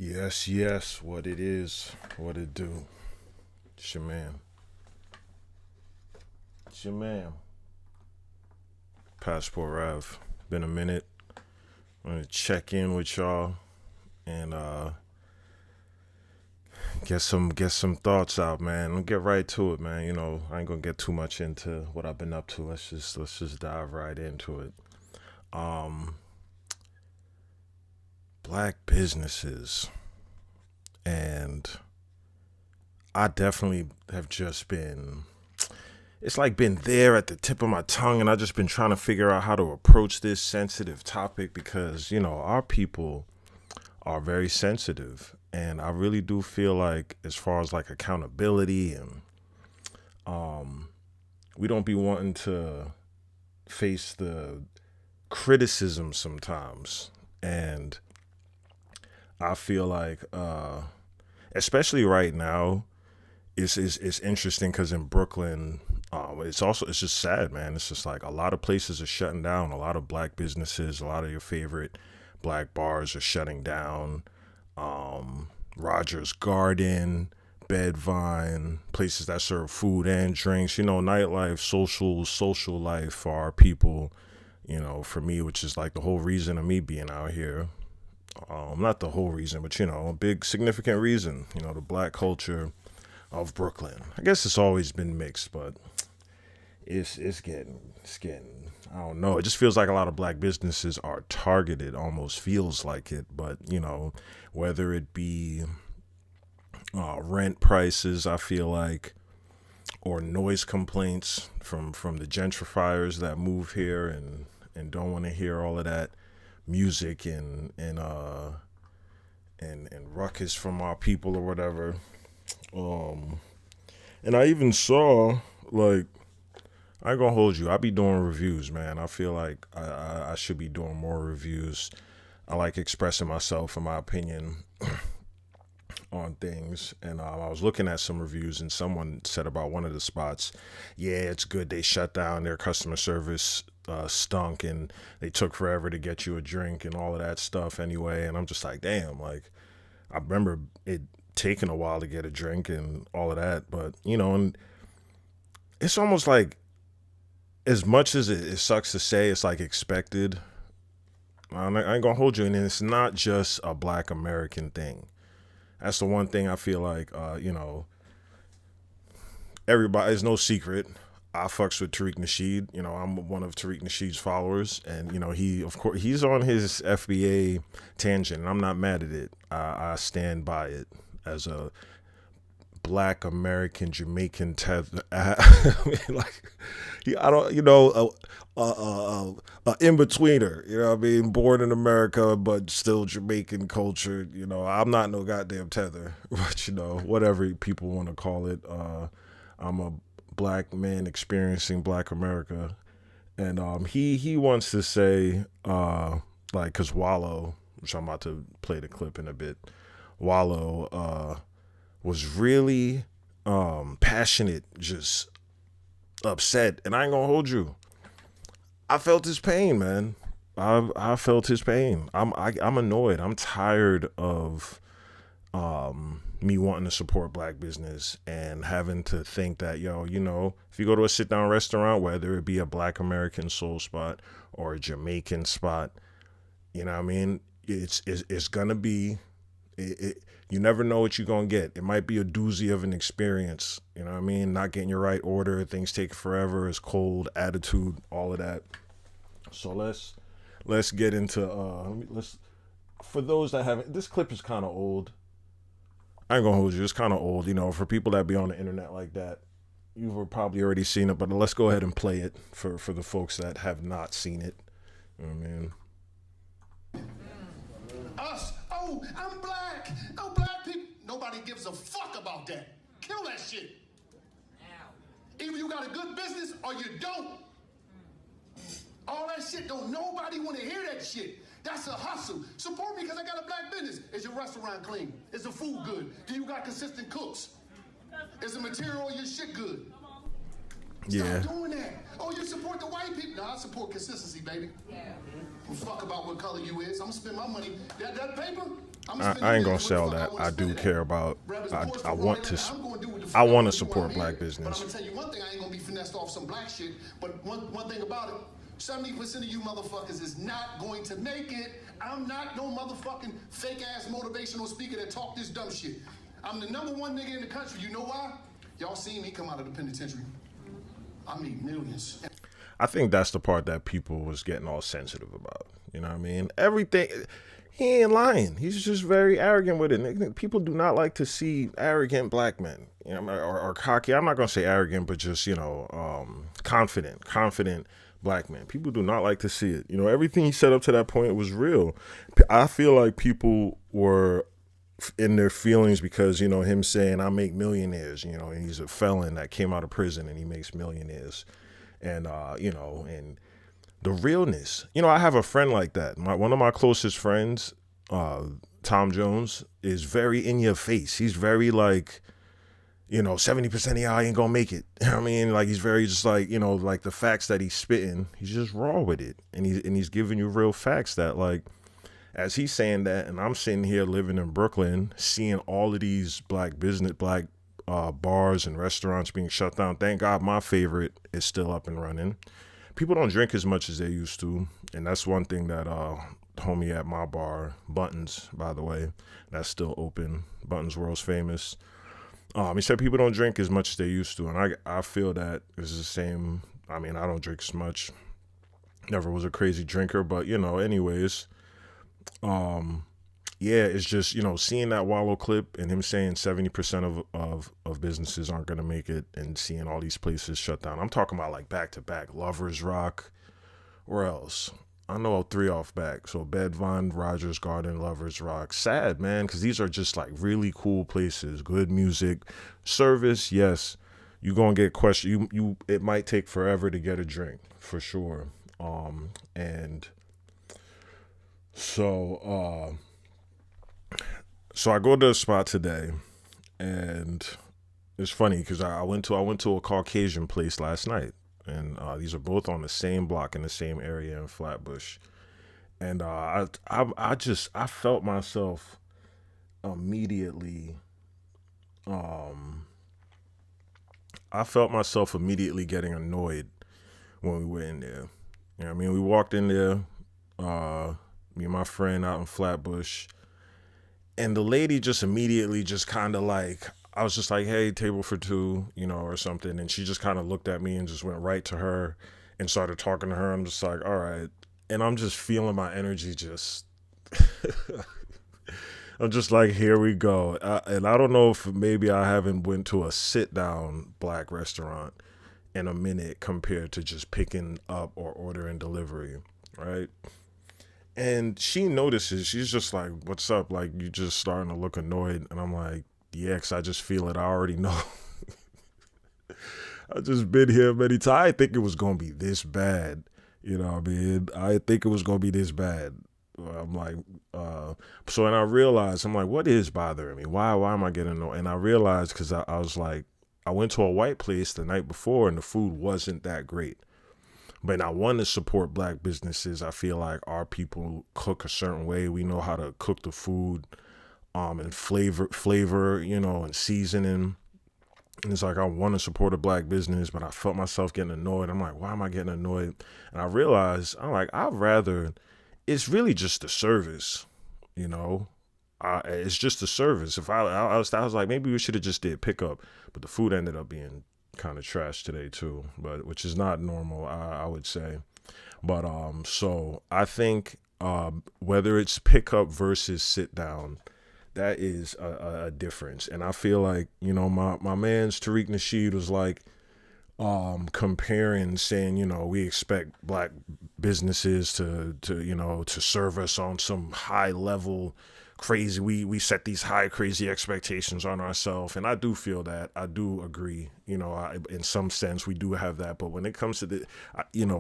Yes, yes, what it is, what it do. It's your man. It's your man. Passport Rev. Been a minute. I'm gonna check in with y'all and get some thoughts out, man. Let's get right to it, man. I ain't gonna get too much into what I've been up to. Let's just dive right into it. Um Black businesses, and I definitely have just been it's like been there at the tip of my tongue, and I just been trying to figure out how to approach this sensitive topic because our people are very sensitive, and I really do feel like as far as like accountability and we don't be wanting to face the criticism sometimes. And I feel like especially right now it's interesting because in Brooklyn, it's just sad, man. It's just like a lot of places are shutting down. A lot of black businesses, a lot of your favorite black bars are shutting down. Rogers Garden, Bedvine, places that serve food and drinks. Nightlife, social life for our people. For me, which is like the whole reason of me being out here. Not the whole reason, but a big significant reason. The black culture of Brooklyn. I guess it's always been mixed, but it's getting I don't know. It just feels like a lot of black businesses are targeted. Almost feels like it, but whether it be rent prices, I feel like, or noise complaints from the gentrifiers that move here and don't want to hear all of that music and ruckus from our people or whatever. Um, and I even saw, like, I ain't gonna hold you. I be doing reviews, man. I feel like I should be doing more reviews. I like expressing myself and my opinion on things. And I was looking at some reviews, and someone said about one of the spots, yeah, it's good. They shut down their customer service. Stunk, and they took forever to get you a drink and all of that stuff anyway. And I'm just like, damn, like, I remember it taking a while to get a drink and all of that. But, and it's almost like, as much as it sucks to say, it's like expected. I ain't gonna hold you, and it's not just a black American thing. That's the one thing I feel like, everybody, it's no secret. I fucks with Tariq Nasheed. I'm one of Tariq Nasheed's followers, and he, of course, he's on his FBA tangent, and I'm not mad at it. I stand by it as a black American Jamaican tether. I mean, like, I don't, a in betweener. What I mean, born in America but still Jamaican culture. I'm not no goddamn tether, but whatever people want to call it. I'm a black man experiencing black America, and he wants to say like, cause Wallo, which I'm about to play the clip in a bit. Wallo was really passionate, just upset, and I ain't gonna hold you. I felt his pain, man. I felt his pain. I'm annoyed. I'm tired of me wanting to support black business and having to think that, if you go to a sit down restaurant, whether it be a black American soul spot or a Jamaican spot, you know what I mean? It's gonna be you never know what you're gonna get. It might be a doozy of an experience. You know what I mean? Not getting your right order, things take forever, it's cold, attitude, all of that. So let's get into let's for those that haven't, this clip is kind of old. I ain't gonna hold you, it's kind of old. For people that be on the internet like that, you've probably already seen it. But let's go ahead and play it for the folks that have not seen it. You know what I mean? Us. Oh, I'm black. No black people. Nobody gives a fuck about that. Kill that shit. Either you got a good business or you don't. All that shit, don't nobody want to hear that shit. That's a hustle. Support me because I got a black business. Is your restaurant clean? Is the food good? Do you got consistent cooks? Is the material of your shit good? Yeah. Stop doing that. Oh, you support the white people? No, I support consistency, baby. Yeah. Fuck about what color you is. I'm gonna spend my money. That paper, I'm gonna spend I it ain't where gonna the sell fuck I that. wanna I spend do it at. care about. Rappers, I, of course, I for want Raleigh, to. I'm gonna do what the fuck I want to wanna do support out black here. But I'm business. gonna tell you one thing, I ain't gonna be finessed off some black shit. But one thing about it, 70% of you motherfuckers is not going to make it. I'm not no motherfucking fake ass motivational speaker that talk this dumb shit. I'm the #1 nigga in the country. You know why? Y'all seen me come out of the penitentiary. I made millions. I think that's the part that people was getting all sensitive about. You know what I mean? Everything. He ain't lying. He's just very arrogant with it. People do not like to see arrogant black men, you know, or cocky. I'm not gonna say arrogant, but just confident black men. People do not like to see it. You know, everything he said up to that point was real. I feel like people were in their feelings because him saying I make millionaires. And he's a felon that came out of prison and he makes millionaires, and and the realness. I have a friend like that. One of my closest friends, Tom Jones, is very in your face. He's very like, 70% of y'all ain't gonna make it. I mean, like he's very just like, like the facts that he's spitting, he's just raw with it. And he's giving you real facts that like, as he's saying that, and I'm sitting here living in Brooklyn, seeing all of these black bars and restaurants being shut down. Thank God my favorite is still up and running. People don't drink as much as they used to, and that's one thing that homie at my bar, Buttons, by the way, that's still open. Buttons, world's famous. He said people don't drink as much as they used to, and I feel that is the same. I mean, I don't drink as much. Never was a crazy drinker, but anyways, yeah, it's just seeing that Wallo clip and him saying 70% of businesses aren't gonna make it, and seeing all these places shut down. I'm talking about like back to back, Lovers Rock, where else? I know 3 off back. So Bedvine, Rogers Garden, Lovers Rock. Sad, man, because these are just like really cool places, good music, service. Yes, you gonna get questioned. You it might take forever to get a drink for sure. And so I go to a spot today, and it's funny because I went to a Caucasian place last night, and these are both on the same block in the same area in Flatbush, and I felt myself immediately. I felt myself immediately getting annoyed when we were in there. You know what I mean? We walked in there, me and my friend out in Flatbush, and the lady just immediately just kind of like, I was just like, hey, table for 2, or something. And she just kind of looked at me and just went right to her and started talking to her. I'm just like, all right. And I'm just feeling my energy just, I'm just like, here we go. And I don't know if maybe I haven't went to a sit down black restaurant in a minute compared to just picking up or ordering delivery. Right. And she notices, she's just like, what's up? Like, you just starting to look annoyed. And I'm like, yeah, 'cause I just feel it. I already know. I just been here many times. I didn't think it was going to be this bad. You know what I mean? I didn't think it was going to be this bad. I'm like, so, and I realized, I'm like, what is bothering me? Why am I getting annoyed? And I realized because I was like, I went to a white place the night before and the food wasn't that great. But I want to support black businesses. I feel like our people cook a certain way. We know how to cook the food, and flavor, and seasoning. And it's like, I want to support a black business, but I felt myself getting annoyed. I'm like, why am I getting annoyed? And I realized, I'm like, it's really just the service, it's just the service. If I was like, maybe we should have just did pickup, but the food ended up being kind of trash today too, but which is not normal, I would say. But so I think whether it's pickup versus sit down, that is a difference. And I feel like my man's Tariq Nasheed was like comparing, saying we expect black businesses to serve us on some high level crazy, we set these high crazy expectations on ourselves, and I do feel that. I do agree, in some sense we do have that. But when it comes to the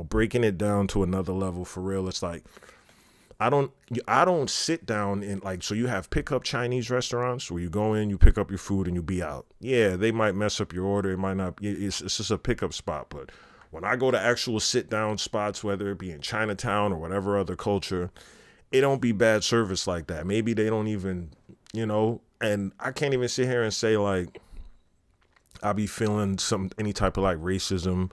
breaking it down to another level for real, it's like I don't sit down and like, so you have pickup Chinese restaurants where you go in, you pick up your food and you be out. Yeah, they might mess up your order, it might not, it's just a pickup spot. But When I go to actual sit down spots, whether it be in Chinatown or whatever other culture, it don't be bad service like that. Maybe they don't even, and I can't even sit here and say like I be feeling any type of like racism,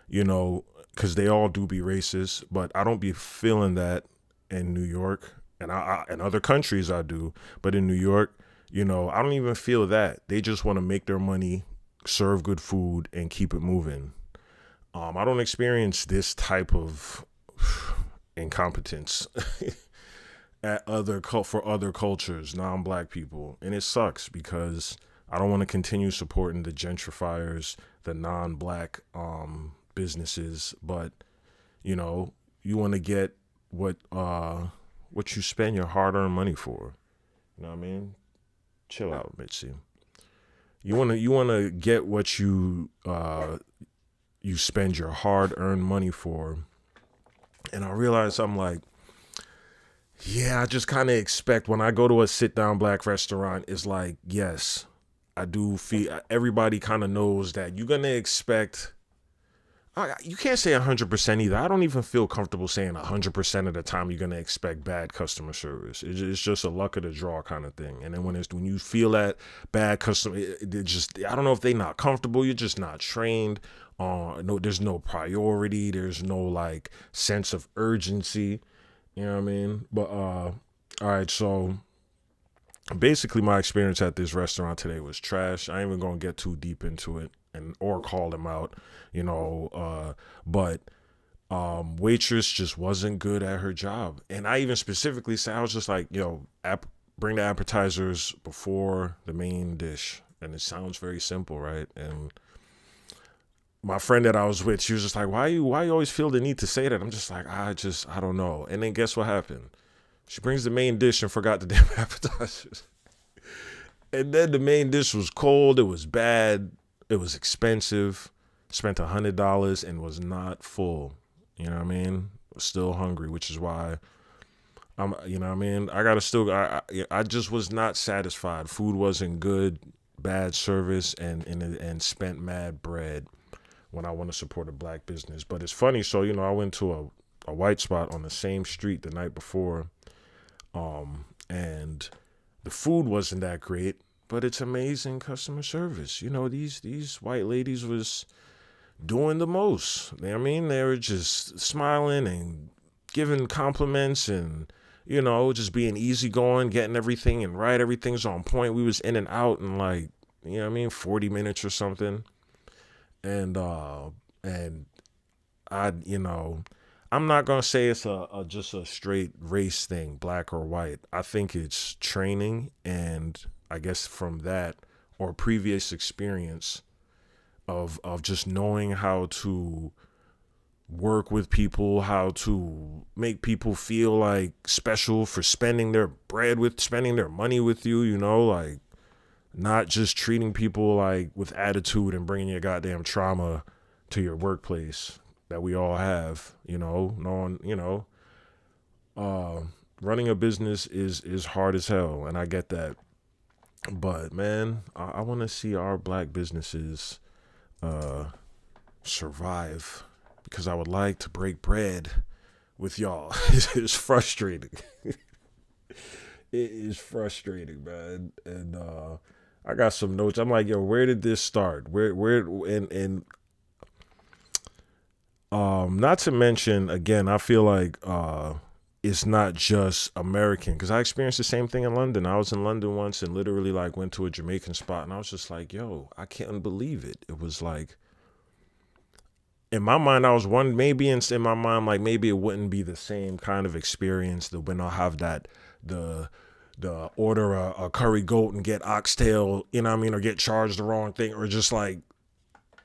because they all do be racist, but I don't be feeling that in New York, and I in other countries I do, but in New York, I don't even feel that. They just want to make their money, serve good food, and keep it moving. I don't experience this type of incompetence for other cultures, non-black people, and it sucks because I don't want to continue supporting the gentrifiers, the non-black businesses, but you want to get what you spend your hard-earned money for. You know what I mean? Chill out, Mitzi. You wanna get what you spend your hard-earned money for, and I realize I'm like, yeah, I just kind of expect when I go to a sit-down black restaurant, it's like, yes, I do feel everybody kind of knows that you're gonna expect. You can't say 100% either. I don't even feel comfortable saying 100% of the time you're gonna expect bad customer service. It's just a luck of the draw kind of thing. And then when you feel that bad customer, it just, I don't know if they're not comfortable. You're just not trained. No, there's no priority. There's no like sense of urgency. You know what I mean? But all right, so basically my experience at this restaurant today was trash. I ain't even gonna get too deep into it or call them out, but waitress just wasn't good at her job. And I even specifically said, I was just like, bring the appetizers before the main dish. And it sounds very simple, right? And my friend that I was with, she was just like, why you always feel the need to say that? I'm just like, I don't know. And then guess what happened? She brings the main dish and forgot the damn appetizers. And then the main dish was cold. It was bad. It was expensive. Spent $100 and was not full. You know what I mean? Was still hungry, which is why you know what I mean? I just was not satisfied. Food wasn't good, bad service, and spent mad bread when I want to support a black business. But it's funny. So, I went to a white spot on the same street the night before. And the food wasn't that great, but it's amazing customer service. These white ladies was doing the most. You know what I mean? They were just smiling and giving compliments and, just being easygoing, getting everything and right. Everything's on point. We was in and out in like, 40 minutes or something. And I, I'm not gonna say it's just a straight race thing, black or white. I think it's training, and I guess from that or previous experience of just knowing how to work with people, how to make people feel like special for spending their money with you. Like not just treating people like with attitude and bringing your goddamn trauma to your workplace that we all have, knowing, running a business is hard as hell. And I get that. But man, I want to see our black businesses, survive because I would like to break bread with y'all. It's frustrating. It is frustrating, man. And, I got some notes. I'm like, yo, where did this start? And not to mention, again, I feel like it's not just American, because I experienced the same thing in London. I was in London once and literally like went to a Jamaican spot, and I was just like, yo, I can't believe it. It was like, in my mind, I was maybe in my mind, like maybe it wouldn't be the same kind of experience that when I'll have the order a curry goat and get oxtail, or get charged the wrong thing, or just like,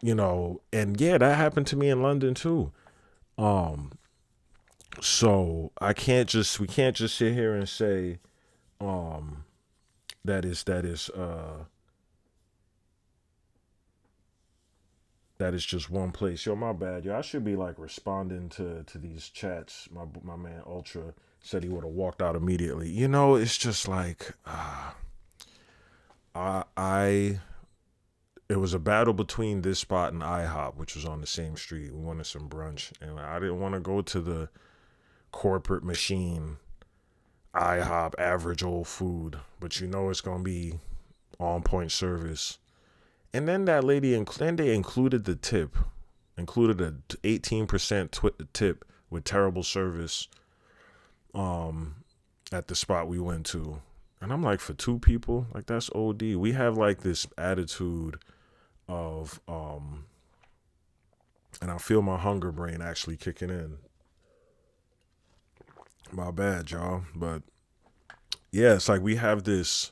and yeah, that happened to me in London too. So we can't just sit here and say, that is just one place. Yo, my bad. Yo, I should be like responding to these chats. My man Ultra said he would have walked out immediately. It's just like, I it was a battle between this spot and IHOP, which was on the same street. We wanted some brunch, and I didn't want to go to the corporate machine IHOP average old food, but you know it's gonna be on point service. And then that lady, then they included the tip, included a 18% tip with terrible service, at the spot we went to. And I'm like, for two people, like that's OD. We have like this attitude of, and I feel my hunger brain actually kicking in. My bad, y'all. But yeah, it's like we have this,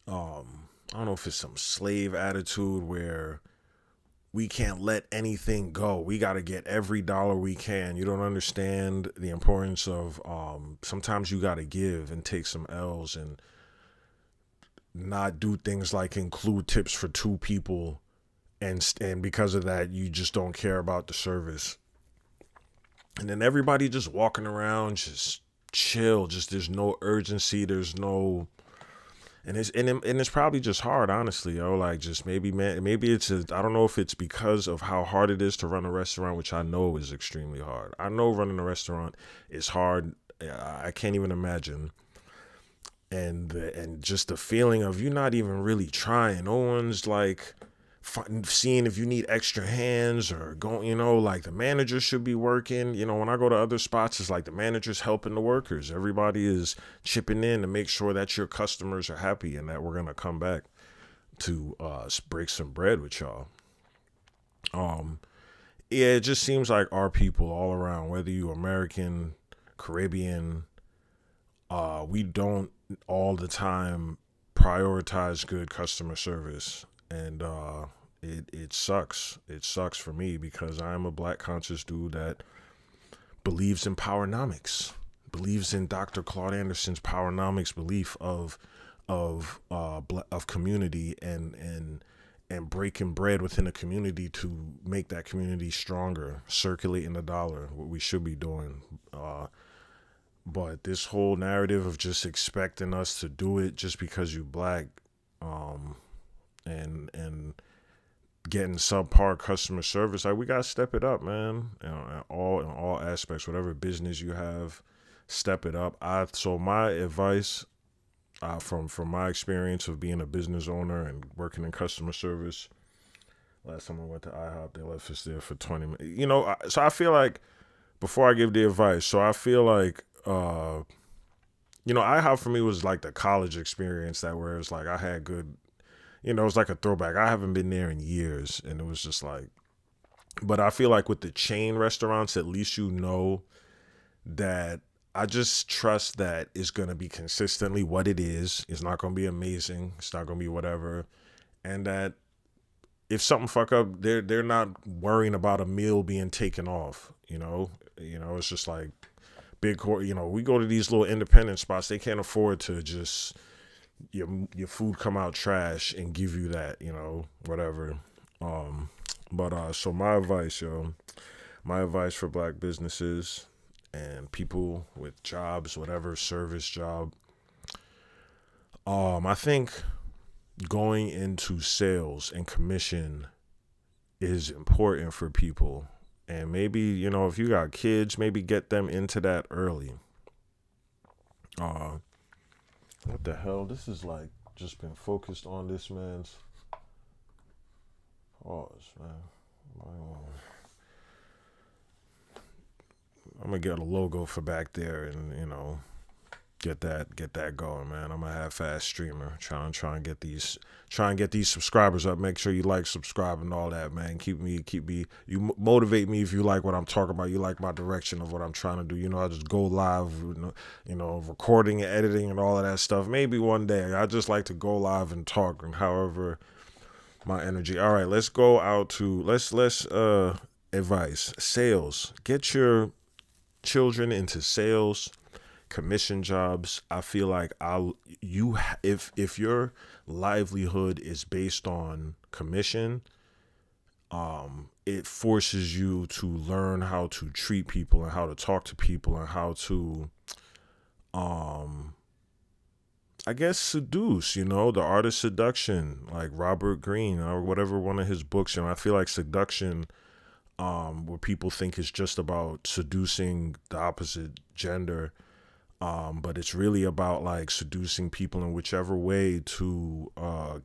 I don't know if it's some slave attitude where we can't let anything go. We got to get every dollar we can. You don't understand the importance of, sometimes you got to give and take some L's and not do things like include tips for two people, and because of that you just don't care about the service. And then everybody just walking around just chill, just there's no urgency, there's no, and it's probably just hard, honestly, yo. Like, just maybe, man, maybe I don't know if it's because of how hard it is to run a restaurant, which I know is extremely hard. I know running a restaurant is hard. I can't even imagine. And just the feeling of you not even really trying. No one's like seeing if you need extra hands or going, like the manager should be working. When I go to other spots, it's like the manager's helping the workers. Everybody is chipping in to make sure that your customers are happy and that we're going to come back to break some bread with y'all. Yeah, it just seems like our people all around, whether you American, Caribbean, we don't all the time prioritize good customer service. And it sucks. It sucks for me because I'm a black conscious dude that believes in powernomics, believes in Dr. Claude Anderson's powernomics belief of community and breaking bread within a community to make that community stronger, circulating the dollar, what we should be doing. But this whole narrative of just expecting us to do it just because you black, and getting subpar customer service, like we gotta step it up, man. In all aspects, whatever business you have, step it up. So my advice, from my experience of being a business owner and working in customer service. Last time I went to IHOP, they left us there for 20 minutes. So I feel like, before I give the advice, so I feel like, IHOP for me was like the college experience, that where it's like I had good, it was like a throwback. I haven't been there in years, and it was just like, but I feel like with the chain restaurants, at least that I just trust that it's going to be consistently what it is. It's not going to be amazing. It's not going to be whatever. And that if something fuck up, they're not worrying about a meal being taken off, it's just like big, we go to these little independent spots. They can't afford to just, your food come out trash and give you that, whatever. So my advice for black businesses and people with jobs, whatever service job, I think going into sales and commission is important for people. And maybe, if you got kids, maybe get them into that early. What the hell? This is like just been focused on this man's pause, man. I'm gonna get a logo for back there and get that going, man. I'm a half-ass streamer trying to get these subscribers up. Make sure you like, subscribe, and all that, man. Keep me. You motivate me if you like what I'm talking about. You like my direction of what I'm trying to do. I just go live, recording and editing and all of that stuff. Maybe one day. I just like to go live and talk, and however my energy. All right, let's go out to let's advice. Sales. Get your children into sales, commission jobs. I feel like if your livelihood is based on commission, it forces you to learn how to treat people and how to talk to people and how to I guess seduce, the art of seduction, like Robert Greene or whatever one of his books. I feel like seduction, where people think it's just about seducing the opposite gender, but it's really about like seducing people in whichever way to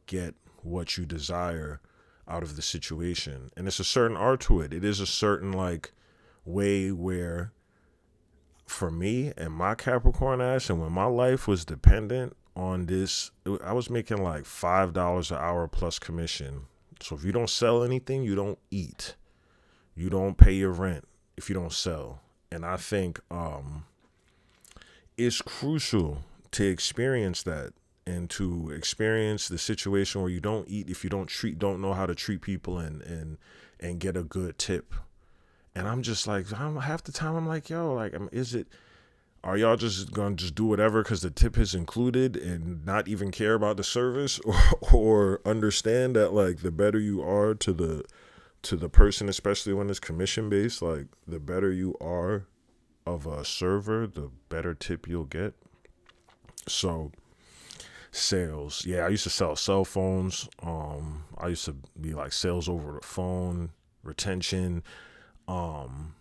get what you desire out of the situation. And it's a certain art to it. It is a certain like way where, for me and my Capricorn ass, and when my life was dependent on this, I was making like $5 an hour plus commission. So if you don't sell anything, you don't eat. You don't pay your rent if you don't sell. And I think it's crucial to experience that, and to experience the situation where you don't eat if you don't know how to treat people and get a good tip. And I'm just like, half the time I'm like, yo, like, is it, are y'all just gonna just do whatever because the tip is included and not even care about the service, or understand that like the better you are to the person, especially when it's commission based, like the better you are of a server, the better tip you'll get. So sales, yeah, I used to sell cell phones. I used to be like sales over the phone, retention, um,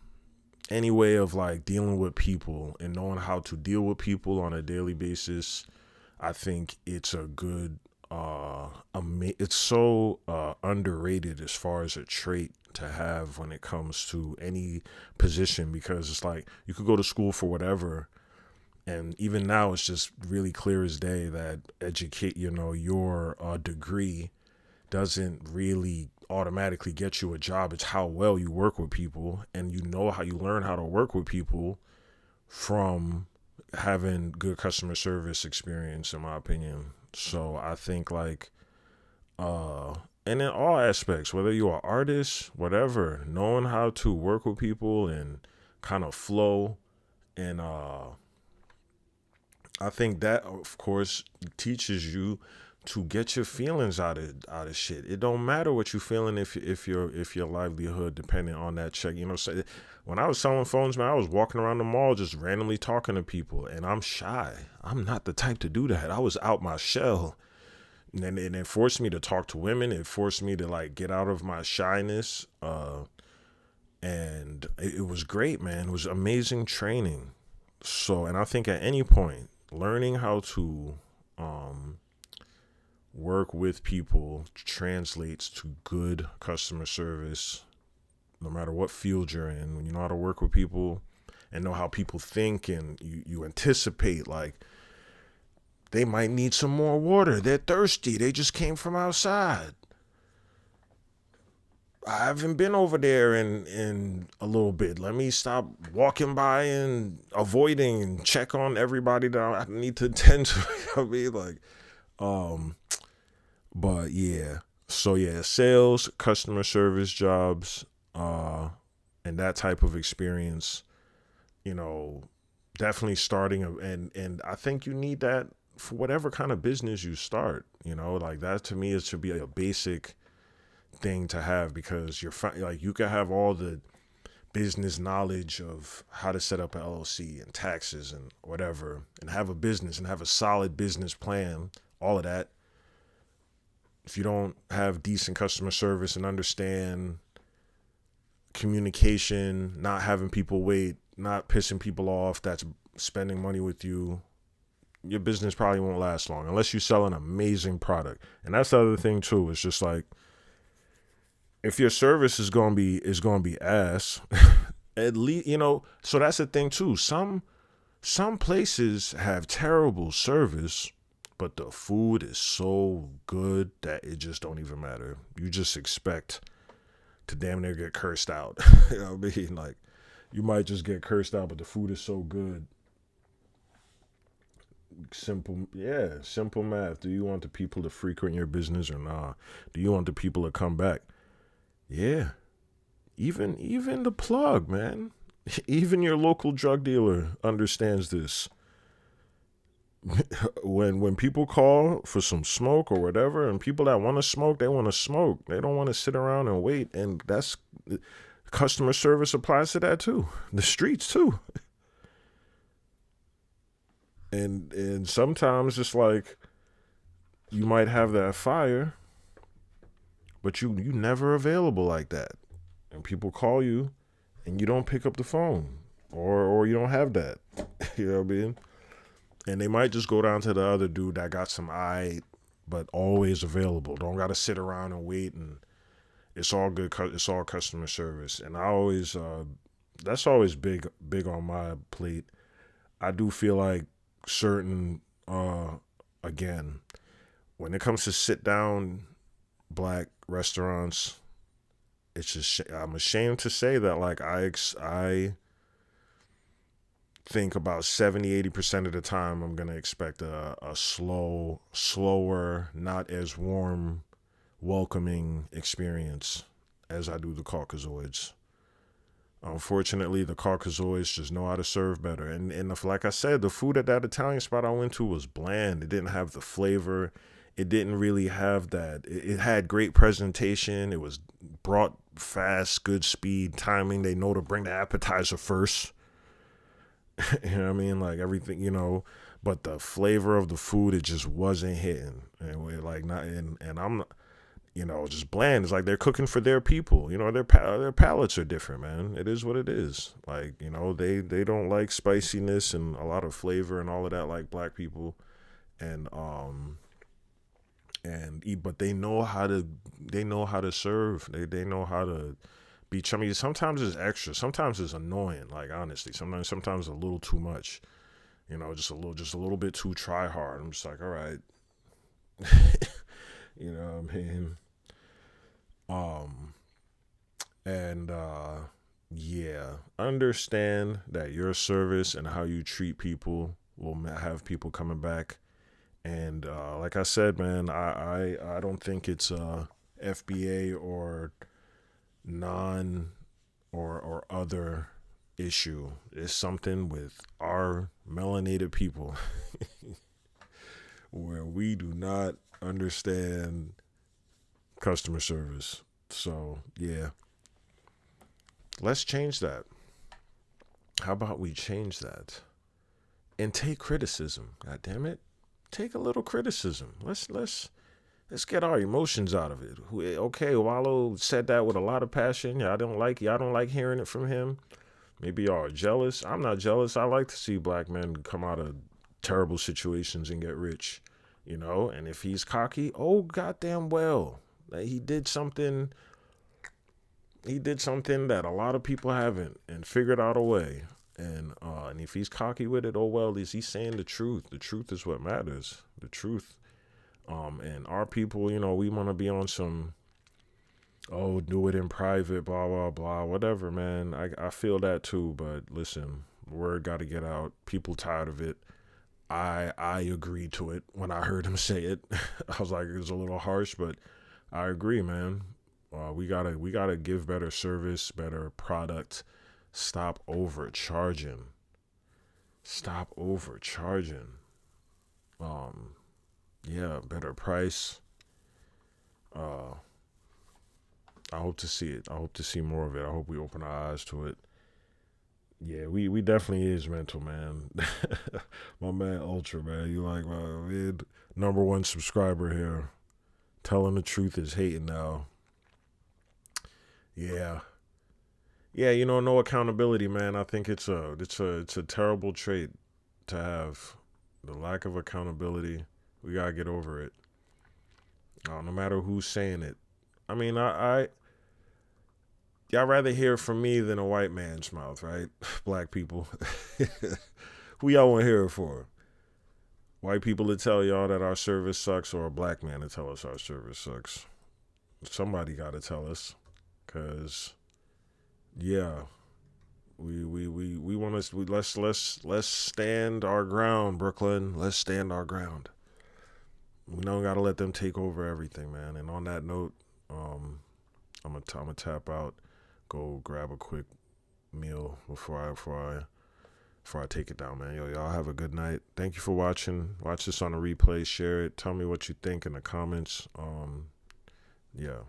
any way of like dealing with people and knowing how to deal with people on a daily basis. I think it's a good, it's so underrated as far as a trait to have when it comes to any position, because it's like you could go to school for whatever, and even now it's just really clear as day that your degree doesn't really automatically get you a job. It's how well you work with people, and how you learn how to work with people from having good customer service experience, in my opinion. So I think like, and in all aspects, whether you're an artist, whatever, knowing how to work with people and kind of flow, and I think that of course teaches you to get your feelings out of shit. It don't matter what you feeling if your livelihood dependent on that check. So when I was selling phones, man, I was walking around the mall just randomly talking to people, and I'm shy. I'm not the type to do that. I was out my shell, and it forced me to talk to women. It forced me to like get out of my shyness, and it was great, man. It was amazing training. So, and I think at any point, learning how to work with people translates to good customer service, no matter what field you're in. When you know how to work with people and know how people think, and you anticipate like they might need some more water, they're thirsty, they just came from outside, I haven't been over there in a little bit, let me stop walking by and avoiding and check on everybody that I need to attend to. I mean, like, um but yeah, so yeah, sales, customer service jobs, and that type of experience, you know, definitely starting and I think you need that for whatever kind of business you start. Like that to me is to be a basic thing to have, because like you can have all the business knowledge of how to set up an LLC and taxes and whatever, and have a business and have a solid business plan, all of that. If you don't have decent customer service and understand communication, not having people wait, not pissing people off that's spending money with you, your business probably won't last long unless you sell an amazing product. And that's the other thing too. It's just like, if your service is gonna be ass, at least So that's the thing too. Some places have terrible service, but the food is so good that it just don't even matter. You just expect to damn near get cursed out. You know what I mean? Like, you might just get cursed out, but the food is so good. Simple math. Do you want the people to frequent your business or not? Do you want the people to come back? Yeah. Even the plug, man. Even your local drug dealer understands this. When people call for some smoke or whatever, and people that want to smoke, they want to smoke. They don't want to sit around and wait. And that's customer service applies to that too. The streets too. And sometimes it's like you might have that fire, but you never available like that. And people call you and you don't pick up the phone. Or you don't have that. You know what I mean? And they might just go down to the other dude that got some eye, but always available. Don't gotta sit around and wait, and it's all good. It's all customer service, and I always that's always big on my plate. I do feel like certain again, when it comes to sit down black restaurants, it's just I'm ashamed to say that like I think about 70-80% of the time I'm gonna expect a slower, not as warm, welcoming experience as I do the Caucasoids. Unfortunately, the Caucasoids just know how to serve better. And like I said, the food at that Italian spot I went to was bland. It didn't have the flavor. It didn't really have that. It had great presentation. It was brought fast, good speed, timing. They know to bring the appetizer first. You know what I mean? Like everything, but the flavor of the food, it just wasn't hitting. And we're like not, and I'm, just bland. It's like they're cooking for their people. Their palates are different, man. It is what it is. Like, they don't like spiciness and a lot of flavor and all of that like black people. And but they know how to serve. They know how to be chummy. Sometimes it's extra. Sometimes it's annoying. Like honestly, sometimes a little too much. Just a little bit too try hard. I'm just like, all right. You know what I mean? And yeah, understand that your service and how you treat people will have people coming back. And like I said, man, I don't think it's FBA or non or other issue. It's something with our melanated people where we do not understand customer service. So yeah, let's change that. How about we change that and take criticism? God damn it, take a little criticism. Let's get our emotions out of it. Okay, Wallo said that with a lot of passion. Y'all don't like hearing it from him. Maybe y'all are jealous. I'm not jealous. I like to see black men come out of terrible situations and get rich. And if he's cocky, oh goddamn well. He did something that a lot of people haven't and figured out a way. And if he's cocky with it, oh well, is he saying the truth? The truth is what matters. The truth. And our people, we want to be on some, do it in private, blah, blah, blah, whatever, man. I feel that too, but listen, word got to get out. People tired of it. I agreed to it when I heard him say it. I was like, it was a little harsh, but I agree, man. We gotta give better service, better product. Stop overcharging. Yeah, better price. I hope to see it. I hope to see more of it. I hope we open our eyes to it. Yeah, we definitely is mental, man. My man Ultra, man. You like my man, #1 subscriber here. Telling the truth is hating now. Yeah. Yeah, no accountability, man. I think it's a terrible trait to have. The lack of accountability. We gotta get over it. No matter who's saying it. I mean, y'all rather hear from me than a white man's mouth, right? Black people. Who y'all want to hear it for? White people to tell y'all that our service sucks, or a black man to tell us our service sucks? Somebody got to tell us, cause yeah, we want to. Let's stand our ground, Brooklyn. Let's stand our ground. We don't gotta let them take over everything, man. And on that note, I'm gonna tap out, go grab a quick meal before I take it down, man. Yo, y'all have a good night. Thank you for watching. Watch this on a replay. Share it. Tell me what you think in the comments. Yeah.